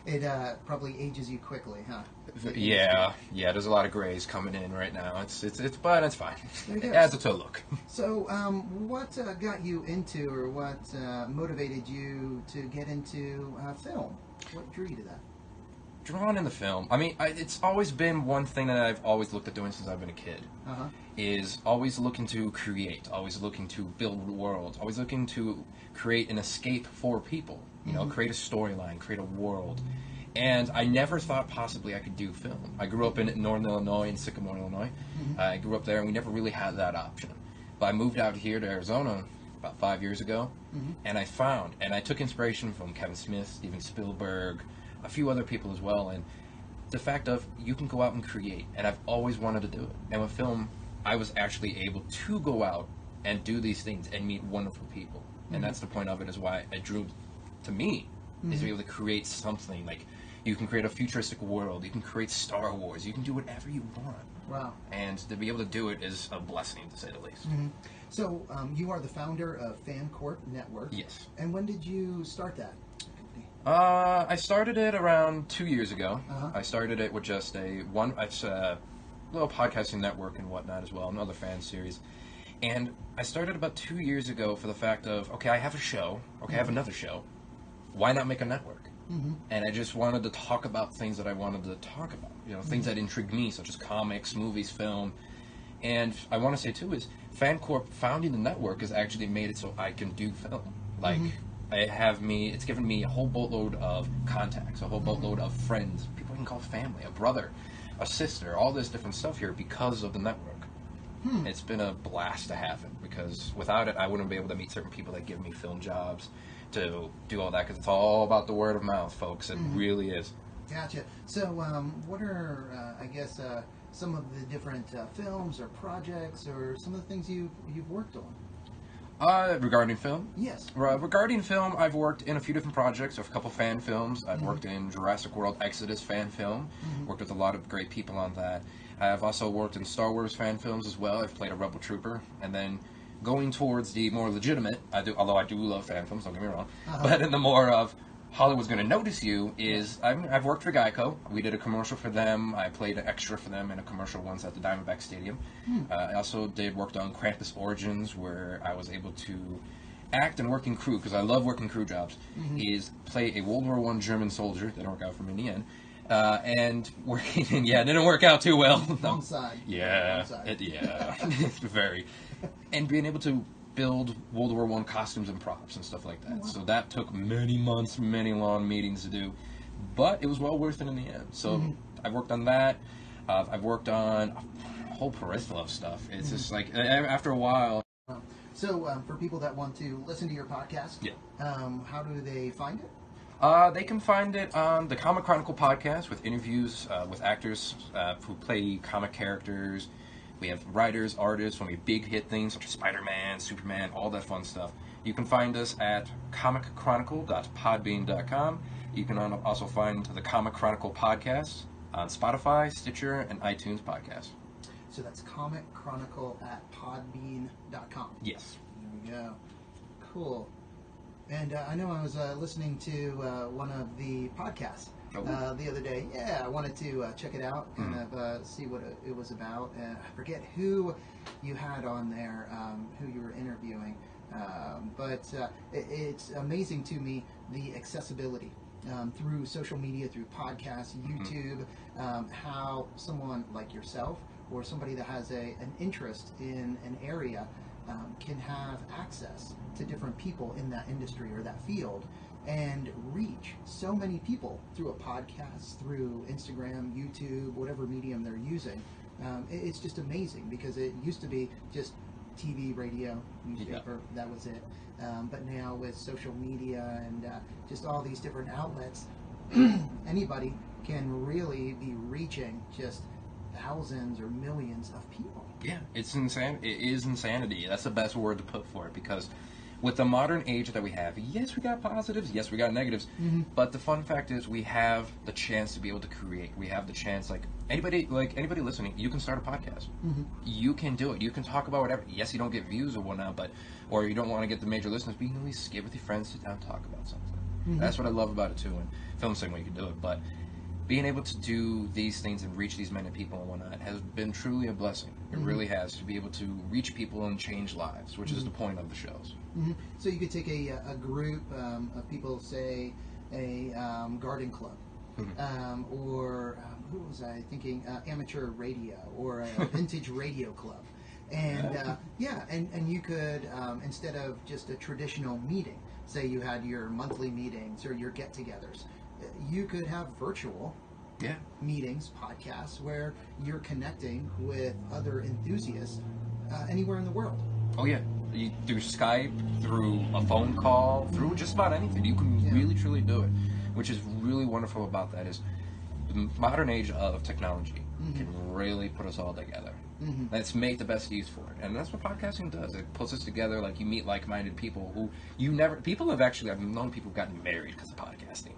It probably ages you quickly, huh? Yeah, yeah. There's a lot of grays coming in right now. But it's fine. There you It go. adds it to a look. So, what got you into, or what motivated you to get into film? What drew you to that? Drawn in the film. I mean, it's always been one thing that I've always looked at doing since I've been a kid. Uh huh. Is always looking to create, always looking to build worlds, always looking to create an escape for people. You know, create a storyline, create a world. And I never thought possibly I could do film. I grew up in Northern Illinois, in Sycamore, Illinois. I grew up there, and we never really had that option. But I moved out here to Arizona about 5 years ago, and I took inspiration from Kevin Smith, Steven Spielberg, a few other people as well, and the fact of you can go out and create, and I've always wanted to do it. And with film, I was actually able to go out and do these things and meet wonderful people, and that's the point of it. Is why it drew to me is to be able to create something like you can create a futuristic world, you can create Star Wars, you can do whatever you want, Wow. and to be able to do it is a blessing to say the least. So, you are the founder of FanCorp Network. Yes. And when did you start that? I started it around 2 years ago. Uh-huh. I started it with just it's a little podcasting network and whatnot as well, another fan series. And I started about 2 years ago for the fact of, okay, I have a show, okay, I have another show. Why not make a network? And I just wanted to talk about things that I wanted to talk about, you know, things that intrigue me, such as comics, movies, film. And I want to say, too, is FanCorp founding the network has actually made it so I can do film. Like, it's given me a whole boatload of contacts, a whole boatload of friends, people I can call family, a brother, a sister, all this different stuff here because of the network. It's been a blast to have it, because without it, I wouldn't be able to meet certain people that give me film jobs, to do all that, because it's all about the word of mouth, folks. It really is. Gotcha. So, what are, I guess, some of the different films or projects or some of the things you've worked on? Regarding film? Yes. Regarding film, I've worked in a few different projects, a couple fan films. I've worked in Jurassic World Exodus fan film, worked with a lot of great people on that. I've also worked in Star Wars fan films as well. I've played a Rebel Trooper, and then going towards the more legitimate, although I do love fan films, don't get me wrong, but in the more of Hollywood's going to notice you is I've worked for Geico. We did a commercial for them. I played an extra for them in a commercial once at the Diamondback Stadium. I also worked on Krampus Origins, where I was able to act and work in crew, because I love working crew jobs, is play a World War I German soldier. Didn't work out for me in the end. And working in, it didn't work out too well. Wrong side. Yeah, Wrong side. Very. And being able to build World War I costumes and props and stuff like that. Wow. So that took many months, many long meetings to do, but it was well worth it in the end. So I've worked on that. I've worked on a whole plethora of stuff. It's just like after a while. So, for people that want to listen to your podcast, Yeah. How do they find it? They can find it on the Comic Chronicle podcast with interviews with actors who play comic characters. We have writers, artists, when we big hit things such as Spider-Man, Superman, all that fun stuff. You can find us at comicchronicle.podbean.com. You can also find the Comic Chronicle podcast on Spotify, Stitcher, and iTunes podcast. So that's Comic Chronicle at podbean.com. Yes. There we go. Cool. And I know I was listening to one of the podcasts the other day. Yeah, I wanted to check it out, kind of see what it was about. I forget who you had on there, who you were interviewing, but it's amazing to me the accessibility through social media, through podcasts, YouTube, how someone like yourself or somebody that has an interest in an area can have access to different people in that industry or that field and reach so many people through a podcast, through Instagram, YouTube, whatever medium they're using. It's just amazing, because it used to be just TV, radio, newspaper, that was it. But now with social media and just all these different outlets, anybody can really be reaching just thousands or millions of people. Yeah, it's insane. It is insanity. That's the best word to put for it, because with the modern age that we have, yes, we got positives, yes, we got negatives, but the fun fact is we have the chance to be able to create. We have the chance, like anybody listening, you can start a podcast. You can do it. You can talk about whatever. Yes, you don't get views or whatnot, or you don't want to get the major listeners, but you can at least get with your friends, sit down, talk about something. That's what I love about it too. And film segment, you can do it, but being able to do these things and reach these many people and whatnot has been truly a blessing. It really has, to be able to reach people and change lives, which is the point of the shows. So you could take a group of people, say a garden club, or who was I thinking? Amateur radio, or a vintage radio club, and and you could instead of just a traditional meeting, say you had your monthly meetings or your get-togethers, you could have virtual meetings, podcasts, where you're connecting with other enthusiasts anywhere in the world. Oh yeah, through Skype, through a phone call, through just about anything. You can really truly do it, which is really wonderful about that is the modern age of technology can really put us all together. Let's make the best use for it, and that's what podcasting does. It puts us together. Like, you meet like-minded people who you never. People have actually. I've known people who've gotten married because of podcasting.